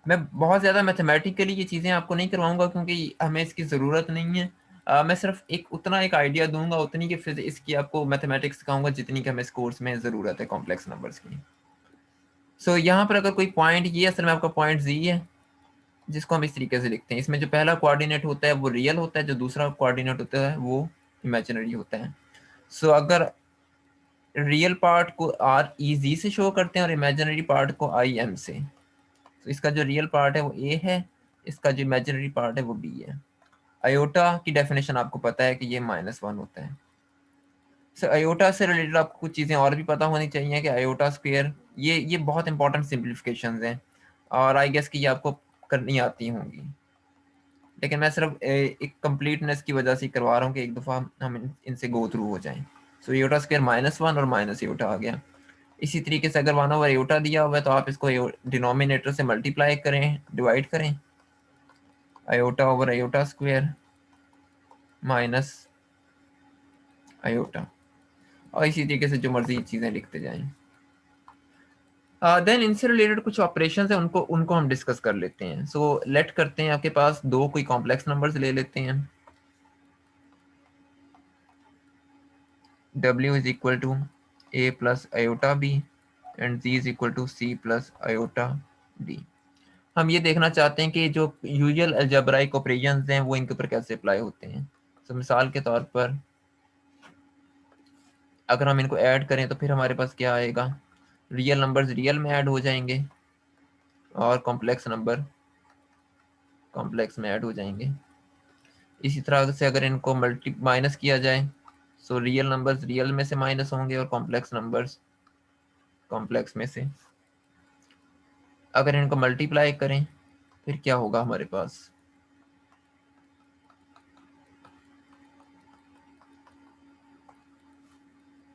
A: मैं बहुत ज़्यादा मैथमेटिकली ये चीज़ें आपको नहीं करवाऊंगा, क्योंकि हमें इसकी ज़रूरत नहीं है। मैं सिर्फ एक आइडिया दूंगा, उतनी की फिजिक्स की आपको मैथमेटिक्स सिखाऊंगा जितनी की हमें इस कोर्स में ज़रूरत है कॉम्प्लेक्स नंबर्स की। सो यहाँ पर अगर कोई पॉइंट, ये असल में आपका पॉइंट जी है, जिसको हम इस तरीके से लिखते हैं। इसमें जो पहला कोऑर्डिनेट होता है वो रियल होता है, जो दूसरा कोऑर्डिनेट होता है वो इमेजिनरी होता है। सो अगर रियल पार्ट को आर ई जी से शो करते हैं और इमेजिनरी पार्ट को आई एम से, तो इसका जो रियल पार्ट है वो ए है, इसका जो इमेजिनरी पार्ट है वो बी है। अयोटा की डेफिनेशन आपको पता है कि ये -1 होता है। सो अयोटा से रिलेटेड आपको कुछ चीज़ें और भी पता होनी चाहिए कि अयोटा स्क्वायर, ये बहुत इंपॉर्टेंट सिंप्लीफिकेशंस हैं, और आई गेस कि ये आपको करनी आती होंगी, लेकिन मैं सिर्फ एक कंप्लीटनेस की वजह से करवा रहा हूँ कि एक दफ़ा हम इनसे गो थ्रू हो जाएं। सो अयोटा स्क्वायर -1 और माइनस अयोटा आ गया। इसी तरीके से अगर 1/, अयोटा दिया हुआ है तो आप इसको डिनोमिनेटर से मल्टीप्लाई करें, डिवाइड करें, अयोटा स्क्वायर माइनस अयोटा, और इसी तरीके से जो मर्जी चीज़ें लिखते जाएं। देन इनसे रिलेटेड कुछ ऑपरेशंस हैं, उनको उनको हम डिस्कस कर लेते हैं। सो लेट करते हैं आपके पास दो कोई कॉम्प्लेक्स नंबर्स ले लेते हैं। W is equal to a plus iota b and z is equal to c plus iota d। हम ये देखना चाहते हैं कि जो यूजुअल अलजेब्राइक ऑपरेशंस हैं वो इनके ऊपर कैसे अप्लाई होते हैं। तो मिसाल के तौर पर अगर हम इनको ऐड करें तो फिर हमारे पास क्या आएगा, रियल नंबर्स रियल में ऐड हो जाएंगे और कॉम्प्लेक्स नंबर कॉम्प्लेक्स में ऐड हो जाएंगे। इसी तरह से अगर इनको मल्टी माइनस किया जाए, सो रियल नंबर्स रियल में से माइनस होंगे और कॉम्प्लेक्स नंबर्स कॉम्प्लेक्स में से। अगर इनको मल्टीप्लाई करें फिर क्या होगा हमारे पास,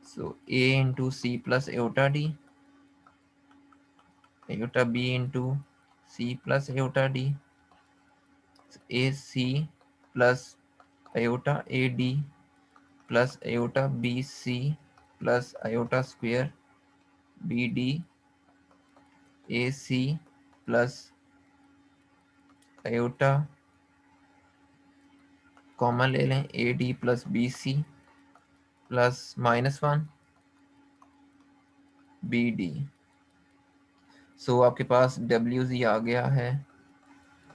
A: so a into C plus iota D, iota b into C plus iota D, A C plus iota A D plus iota B C plus iota square B D, A C plus iota common ले लें A D plus B C plus -1 B D. So आपके पास W Z आ गया है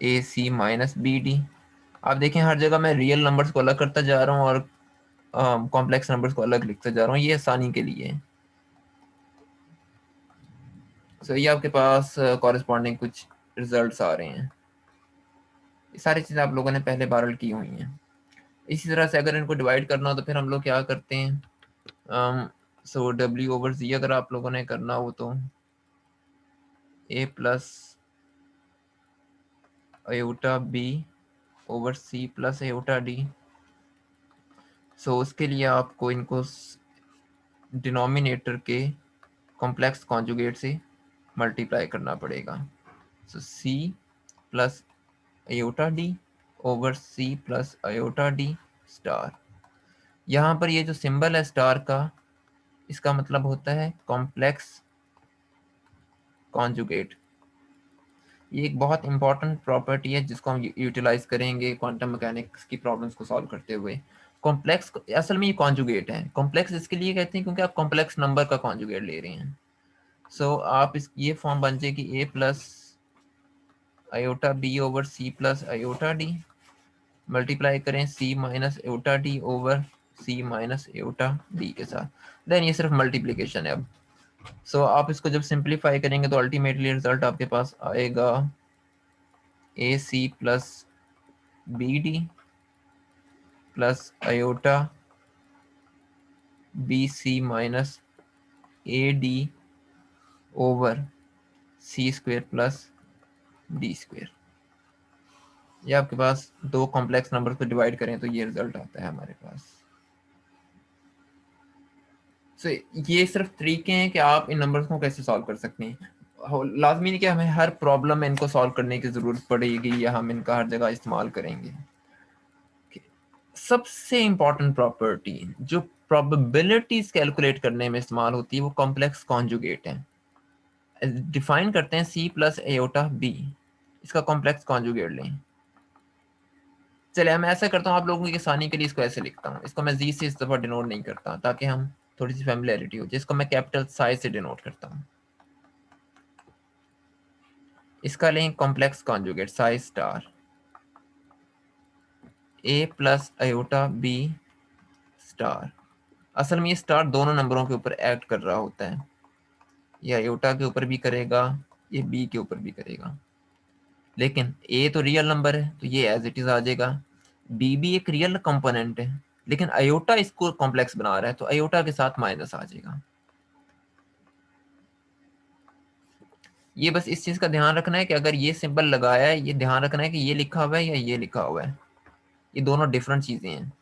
A: A C minus B D. आप देखें हर जगह मैं रियल नंबर्स को अलग करता जा रहा हूँ और कॉम्प्लेक्स नंबर्स को अलग लिखता जा रहा हूँ, ये आसानी के लिए है। सो ये आपके पास कॉरेस्पॉन्डिंग कुछ रिजल्ट्स आ रहे हैं। ये सारी चीज़ें आप लोगों ने पहले बारल की हुई हैं। इसी तरह से अगर इनको डिवाइड करना हो तो फिर हम लोग क्या करते हैं, सो W/Z अगर आप लोगों ने करना हो तो A plus iota B/C plus iota D। सो उसके लिए आपको इनको डिनोमिनेटर के कॉम्प्लेक्स कॉन्जुगेट से मल्टीप्लाई करना पड़ेगा। सो C plus iota D/C plus iota D star. यहाँ पर ये जो सिंबल है स्टार का, इसका मतलब होता है कॉम्प्लेक्स कॉन्जुगेट। ये एक बहुत इंपॉर्टेंट प्रॉपर्टी है जिसको हम यूटिलाइज करेंगे क्वांटम मैकेनिक्स की प्रॉब्लम्स को सॉल्व करते हुए। कॉम्प्लेक्स असल में ये कॉन्जुगेट है। कॉम्प्लेक्स इसके लिए कहते हैं क्योंकि आप कॉम्प्लेक्स नंबर का कॉन्जुगेट ले रहे हैं। सो आप इस ये फॉर्म बन जाएगी A plus iota B/C plus iota D, multiply करें C minus iota D over C minus iota D के साथ, देन ये सिर्फ मल्टीप्लीकेशन है अब। सो आप इसको जब सिंप्लीफाई करेंगे तो अल्टीमेटली रिजल्ट आपके पास आएगा AC plus BD plus iota BC minus AD over C square plus D square. ये आपके पास दो कॉम्प्लेक्स नंबर को डिवाइड करें तो ये रिजल्ट आता है हमारे पास। सो ये सिर्फ तरीके हैं कि आप इन नंबर्स को कैसे सॉल्व कर सकते हैं। लाजमी नहीं कि हमें हर प्रॉब्लम में इनको सॉल्व करने की ज़रूरत पड़ेगी या हम इनका हर जगह इस्तेमाल करेंगे। सबसे इंपॉर्टेंट प्रॉपर्टी जो प्रोबेबिलिटीज कैलकुलेट करने में इस्तेमाल होती है वो कॉम्प्लेक्स कॉन्जुगेट है। डिफाइन करते हैं C प्लस आयोटा B, इसका कॉम्प्लेक्स कॉन्जुगेट लें। चलिए मैं ऐसा करता हूँ, आप लोगों की आसानी के लिए इसको ऐसे लिखता हूँ। इसको मैं Z से इस दफ़ा डिनोट नहीं करता ताकि हम थोड़ी सी फैमिलियरिटी हो, जिसको मैं कैपिटल साई से डिनोट करता हूँ। इसका लें complex conjugate Sai star A plus iota B star. असल में ये स्टार दोनों नंबरों के ऊपर एक्ट कर रहा होता है, ये आयोटा के ऊपर भी करेगा, ये B के ऊपर भी करेगा। लेकिन A तो रियल नंबर है तो ये एज इट इज आ जाएगा। B भी एक रियल कंपोनेंट है लेकिन आयोटा इसको कॉम्प्लेक्स बना रहा है तो आयोटा के साथ माइनस आ जाएगा। ये बस इस चीज का ध्यान रखना है कि अगर ये सिंबल लगाया है, ये ध्यान रखना है कि ये लिखा हुआ है या ये लिखा हुआ है, ये दोनों डिफरेंट चीजें हैं।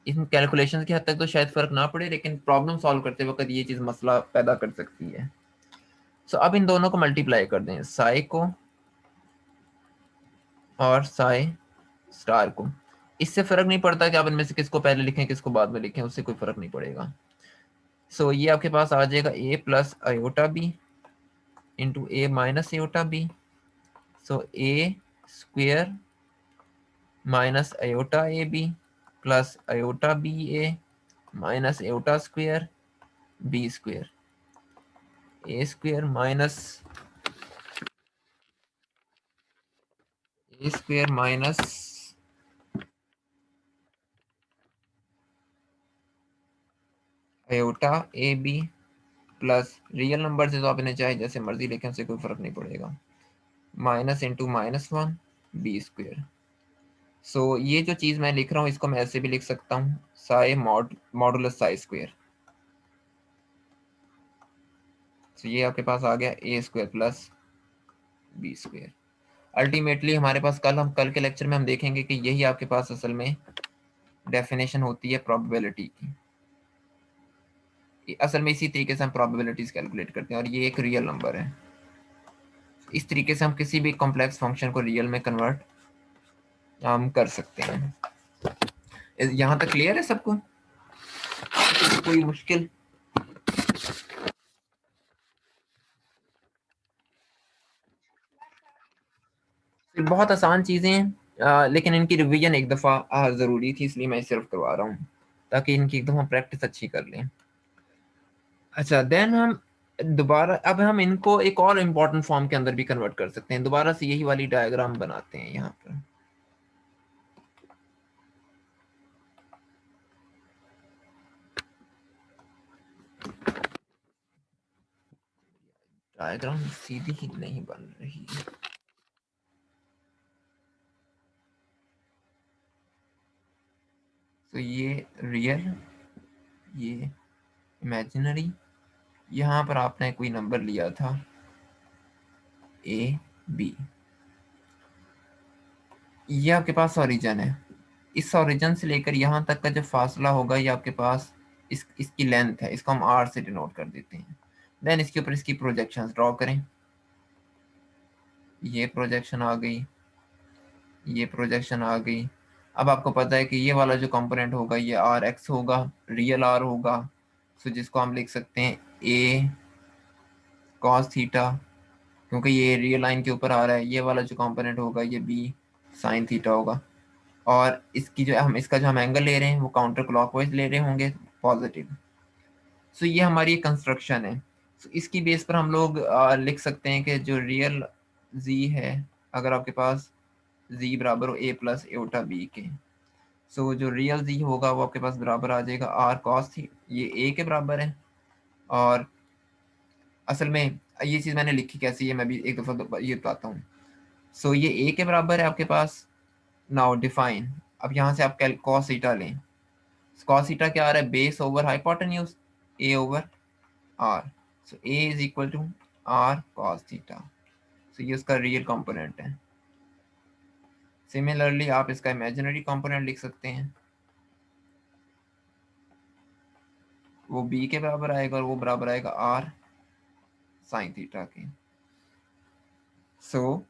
A: इन कैलकुलेशन की हद तक तो शायद फर्क ना पड़े लेकिन प्रॉब्लम सॉल्व करते वक्त ये चीज मसला पैदा कर सकती है। सो अब इन दोनों को मल्टीप्लाई कर दें, साई को और साई स्टार को। इससे फर्क नहीं पड़ता कि आप इनमें से किसको पहले लिखें किसको बाद में लिखें, उससे कोई फर्क नहीं पड़ेगा। सो ये आपके पास आ जाएगा A plus iota B into A minus iota B। So A square minus iota AB plus iota BA minus iota square B square. A square minus A square minus iota AB plus real number से तो आप इन्हें चाहे जैसे मर्जी लिखें, उससे कोई फर्क नहीं पड़ेगा, minus into minus one B square. So ये जो चीज़ मैं लिख रहा हूँ इसको मैं ऐसे भी लिख सकता हूँ, साई मॉडुलस साई स्क्वेयर। तो ये आपके पास आ गया A square plus B square. Ultimately हमारे पास कल के लेक्चर में हम देखेंगे कि यही आपके पास असल में डेफिनेशन होती है प्रोबेबिलिटी की। असल में इसी तरीके से हम प्रोबेबिलिटीज कैलकुलेट करते हैं और ये एक रियल नंबर है। इस तरीके से हम किसी भी कॉम्प्लेक्स फंक्शन को रियल में कन्वर्ट हम कर सकते हैं। यहाँ तक क्लियर है सबको? कोई मुश्किल? बहुत आसान चीज़ें हैं, लेकिन इनकी रिवीजन एक दफ़ा ज़रूरी थी, इसलिए मैं सिर्फ करवा रहा हूँ ताकि इनकी एक दफ़ा प्रैक्टिस अच्छी कर लें। अच्छा, देन हम दोबारा अब हम इनको एक और इम्पोर्टेंट फॉर्म के अंदर भी कन्वर्ट कर सकते हैं। दोबारा से यही वाली डायग्राम बनाते हैं। यहाँ पर डायग्राम सीधी ही नहीं बन रही है। तो ये रियल, ये इमेजिनरी, यहाँ पर आपने कोई नंबर लिया था ए बी, ये आपके पास ओरिजिन है। इस ओरिजिन से लेकर यहाँ तक का जो फासला होगा ये आपके पास इसकी लेंथ है, इसको हम आर से डिनोट कर देते हैं। देन इसके ऊपर इसकी प्रोजेक्शंस ड्रॉ करें। ये प्रोजेक्शन आ गई, ये प्रोजेक्शन आ गई। अब आपको पता है कि ये वाला जो कंपोनेंट होगा ये आर एक्स होगा, रियल आर होगा। सो जिसको हम लिख सकते हैं ए कॉस थीटा, क्योंकि ये रियल लाइन के ऊपर आ रहा है। ये वाला जो कंपोनेंट होगा ये बी साइन थीटा होगा। और इसका जो हम एंगल ले रहे हैं वो काउंटर क्लॉकवाइज ले रहे होंगे, पॉजिटिव। सो ये हमारी कंस्ट्रक्शन है। सो इसकी बेस पर हम लोग लिख सकते हैं कि जो रियल जी है, अगर आपके पास जी बराबर हो ए प्लस एटा बी के, सो जो रियल जी होगा वो आपके पास बराबर आ जाएगा आर कॉस थी, ये ए के बराबर है। और असल में ये चीज़ मैंने लिखी कैसी है मैं भी एक दफ़ा ये बताता हूँ। सो ये ए के बराबर है आपके पास। नाउ डिफाइन, अब यहाँ से आप कॉस थीटा लें। कॉस थीटा क्या आ रहा है, base over hypotenuse, A over R. So A is equal to R cos theta. So ये उसका रियल कंपोनेंट है। सिमिलरली आप इसका इमेजिनरी कंपोनेंट लिख सकते हैं, वो बी के बराबर आएगा और वो बराबर आएगा आर साइन थीटा के। सो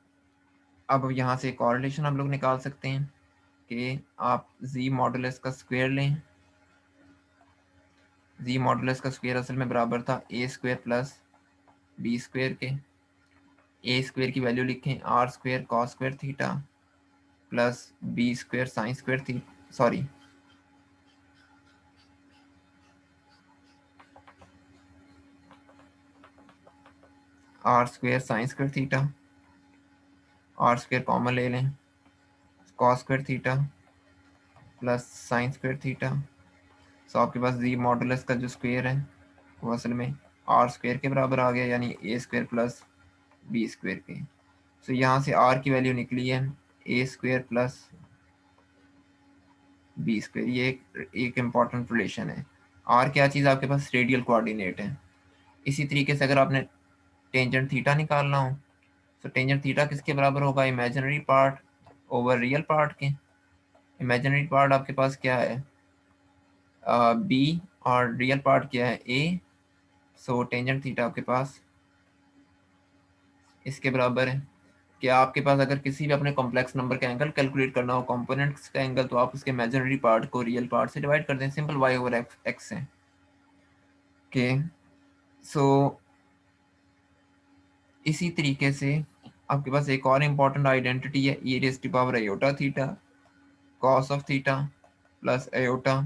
A: अब यहाँ से कॉरिलेशन हम लोग निकाल सकते हैं कि जी मॉडुलस का स्क्वायर लें। जी मॉडुलस का स्क्वायर असल में बराबर था A square plus B square के। ए स्क्वायर की वैल्यू लिखें R square cos square theta plus B square sine square थी, sorry R square sine square theta, R square common ले लें, cos square theta plus sine square theta. So आपके पास जी modulus का जो square है वो असल में आर स्क्वायर के बराबर आ गया, यानी ए स्क्वायर प्लस बी स्क्वायर के। सो यहाँ से आर की वैल्यू निकली है ए स्क्वायर प्लस बी स्क्वायर। ये एक इम्पॉर्टेंट रिलेशन है। आर क्या चीज़, आपके पास रेडियल कोऑर्डिनेट है। इसी तरीके से अगर आपने टेंजेंट थीटा निकालना हो तो टेंजेंट थीटा किसके बराबर होगा, imaginary part over real part के। इमेजिनरी पार्ट आपके पास क्या है बी, और रियल पार्ट क्या है ए। सो टेंजेंट थीटा आपके पास इसके बराबर है। कि आपके पास अगर किसी भी अपने कॉम्प्लेक्स नंबर का एंगल कैलकुलेट करना हो, कंपोनेंट्स का एंगल, तो आप उसके इमेजिनरी पार्ट को रियल पार्ट से डिवाइड कर दें, सिंपल वाई ओवर एक्स है। ओके, सो इसी तरीके से आपके पास एक और इम्पॉर्टेंट आइडेंटिटी है E raise to power iota theta cos of theta plus iota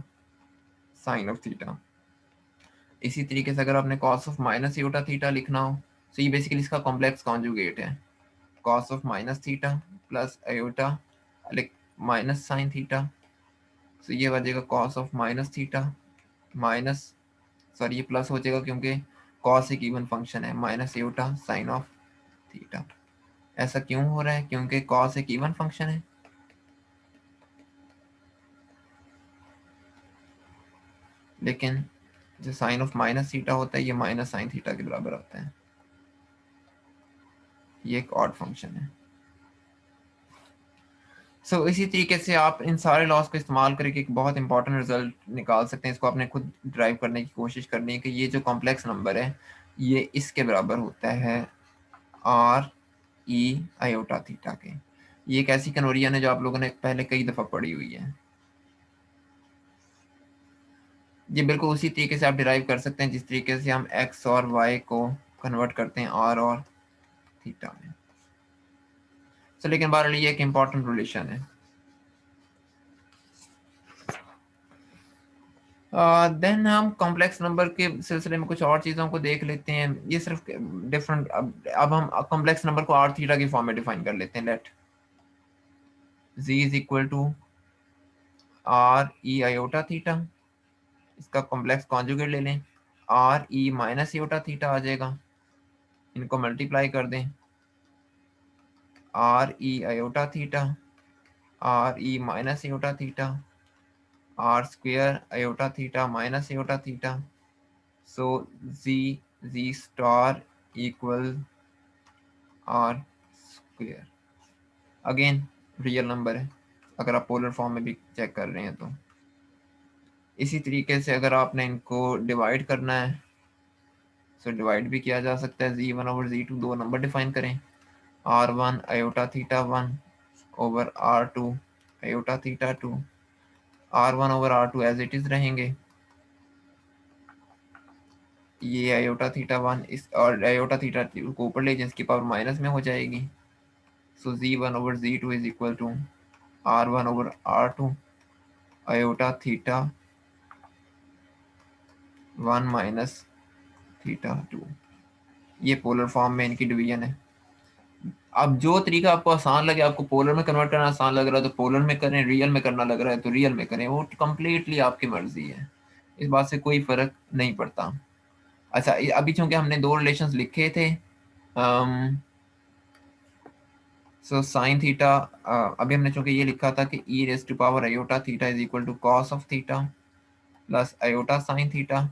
A: sine of theta. इसी तरीके से अगर आपने cos of minus iota theta लिखना हो तो ये बेसिकली इसका कॉम्प्लेक्स कॉन्जुगेट है, cos of minus theta plus iota minus sine theta. तो ये बचेगा cos of minus theta minus, sorry ये प्लस हो जाएगा क्योंकि कॉस एक इवन फंक्शन है, minus iota sine of theta. ऐसा क्यों हो रहा है, क्योंकि कॉस एक इवन फंक्शन है। लेकिन जो साइन ऑफ माइनस थीटा होता है ये माइनस साइन थीटा के बराबर होता है, ये एक ऑड फंक्शन है। सो इसी तरीके से आप इन सारे लॉस को इस्तेमाल करके एक बहुत इंपॉर्टेंट रिजल्ट निकाल सकते हैं। इसको आपने खुद ड्राइव करने की कोशिश करनी है कि ये जो कॉम्प्लेक्स नंबर है ये इसके बराबर होता है आर ई आयोटा थीटा के। ये एक ऐसी कन्वर्जन है जो आप लोगों ने पहले कई दफ़ा पढ़ी हुई है। ये बिल्कुल उसी तरीके से आप डिराइव कर सकते हैं जिस तरीके से हम एक्स और वाई को कन्वर्ट करते हैं आर और थीटा में। सो लेकिन बहरहाल ये एक इम्पॉर्टेंट रिलेशन है। देन हम कॉम्प्लेक्स नंबर के सिलसिले में कुछ और चीज़ों को देख लेते हैं। ये सिर्फ डिफरेंट, अब हम कॉम्प्लेक्स नंबर को आर थीटा की फॉर्म में डिफाइन कर लेते हैं। Let Z is equal to R E iota theta, इसका कॉम्प्लेक्स कॉन्जुगेट ले लें, R E minus iota theta आ जाएगा, इनको मल्टीप्लाई कर दें, R E iota theta, R E minus iota theta, r square iota theta minus iota theta. So z star equal r square. Again real number है अगर आप polar form में भी चेक कर रहे हैं तो। इसी तरीके से अगर आपने इनको डिवाइड करना है तो डिवाइड भी किया जा सकता है। z1 ओवर z2 दो नंबर डिफाइन करें, r1 iota theta 1 over r2 iota theta 2, r1 over r2 as it is रहेंगे, ये iota theta 1 इस और iota theta 2 को ऊपर ले जाए इसकी पावर माइनस में हो जाएगी। So z1 over z2 is equal to r1 over r2 iota theta 1 minus theta 2। ये पोलर फॉर्म में इनकी डिवीजन है। अब जो तरीका आपको आसान लगे, आपको पोलर में कन्वर्ट करना आसान लग रहा है तो पोलर में करें, रियल में करना लग रहा है तो रियल में करें, वो कम्प्लीटली आपकी मर्जी है, इस बात से कोई फर्क नहीं पड़ता। अच्छा अभी चूंकि हमने दो रिलेशंस लिखे थे, सो साइन थीटा, अभी हमने चूंकि ये लिखा था कि E raise to power iota theta is equal to cos of theta plus iota sine theta,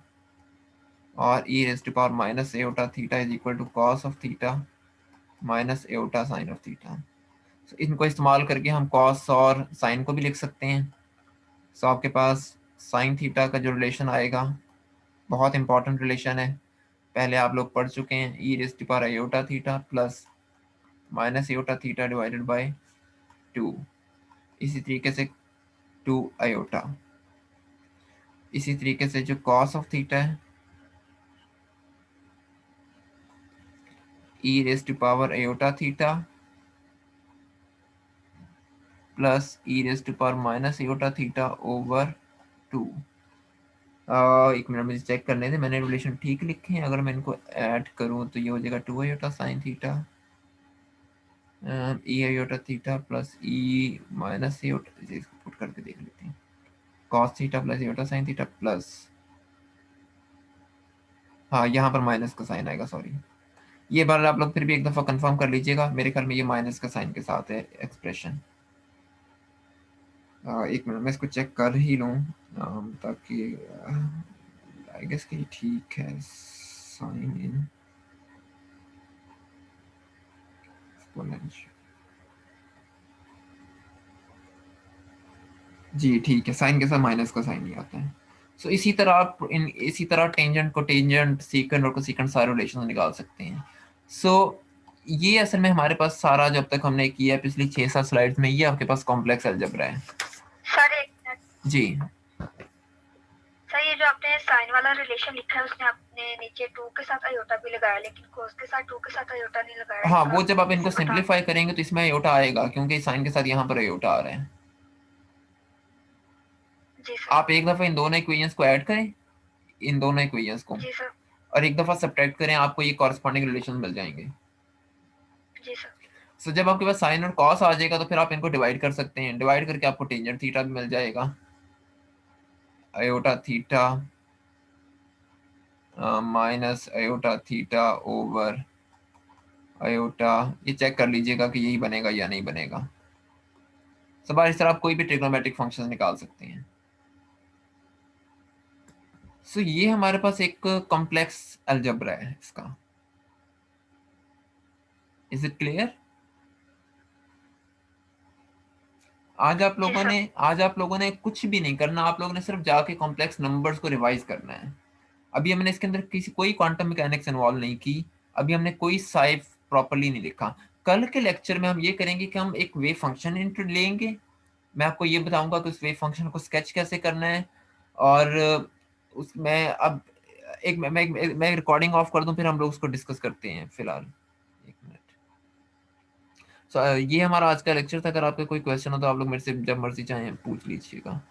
A: और E raise to power minus iota theta is equal to cos of theta minus iota sine of theta. So, इनको इस्तेमाल करके हम cos और sign को भी लिख सकते हैं। सो आपके पास साइन थीटा का जो रिलेशन आएगा बहुत इंपॉर्टेंट रिलेशन है, पहले आप लोग पढ़ चुके हैं, E raise to power iota theta plus minus iota theta divided by 2। इसी तरीके से 2 आयोटा, इसी तरीके से जो कॉस ऑफ थीटा है E raise to power iota theta plus E raise to power minus iota theta over 2। एक minute मुझे चेक करने थे मैंने रिलेशन ठीक लिखे हैं। अगर मैं इनको ऐड करूं तो ये हो जाएगा 2 iota sine theta E iota theta plus E minus iota, इसको पुट करके देख लेते हैं, cos theta plus iota sine theta plus, हाँ यहाँ पर माइनस का साइन आएगा, सॉरी। ये बार आप लोग फिर भी एक दफ़ा कंफर्म कर लीजिएगा, मेरे ख्याल में ये माइनस का साइन के साथ है एक्सप्रेशन। एक मिनट मैं इसको चेक कर ही लूँ ताकि आई गेस कि ठीक है। साइन इन एक्सपोनेंशियल, जी ठीक है, साइन के साथ माइनस का साइन ही आता है। सो इसी तरह आप इसी तरह टेंजेंट को टेंजेंट, सीकेंट और कोसेकेंट सारे रिलेशन निकाल सकते हैं। सो ये असल में हमारे पास सारा जब तक हमने किया है पिछली 6-7 स्लाइड्स में, ये आपके पास कॉम्प्लेक्स अलजेब्रा है।
C: सर एक मिनट,
A: जी
C: सर ये जो आपने साइन वाला रिलेशन लिखा है उसमें आपने नीचे 2 के साथ आयोटा भी लगाया, लेकिन कोस के साथ 2 के साथ आयोटा नहीं लगाया।
A: हाँ, वो जब आप इनको सिंप्लीफाई करेंगे तो इसमें आयोटा आएगा क्योंकि साइन के साथ यहाँ पर आयोटा आ रहा है।
C: जी सर।
A: आप एक दफा इन दोनों इक्वेशंस को ऐड करें, इन दोनों इक्वेशंस को,
C: जी सर,
A: और एक दफा सब्ट्रैक्ट करें, आपको ये कॉरस्पॉन्डिंग रिलेशन मिल जाएंगे।
C: जी सर।
A: सो जब आपके पास साइन और कॉस आ जाएगा तो फिर आप इनको डिवाइड कर सकते हैं, डिवाइड करके आपको टेंजेंट थीटा भी मिल जाएगा, iota theta minus iota theta over iota, ये चेक कर लीजिएगा कि यही बनेगा या नहीं बनेगा। सब इस तरह आप कोई भी ट्रिग्नोमेट्रिक फंक्शन निकाल सकते हैं। सो ये हमारे पास एक कॉम्प्लेक्स अलजेब्रा है इसका। Is it clear? आज आप लोगों ने कुछ भी नहीं करना, आप लोगों ने सिर्फ जाके कॉम्प्लेक्स नंबर्स को रिवाइज करना है। अभी हमने इसके अंदर कोई क्वांटम मैकेनिक्स इन्वॉल्व नहीं की, अभी हमने कोई साइफ प्रॉपर्ली नहीं लिखा। कल के लेक्चर में हम ये करेंगे कि हम एक वेव फंक्शन लेंगे, मैं आपको ये बताऊंगा कि उस वेव फंक्शन को स्केच कैसे करना है, और उसमें अब मैं रिकॉर्डिंग ऑफ कर दूं फिर हम लोग उसको डिस्कस करते हैं। फिलहाल एक मिनट। ये हमारा आज का लेक्चर था। अगर आपका कोई क्वेश्चन हो तो आप लोग मेरे से जब मर्जी चाहें पूछ लीजिएगा।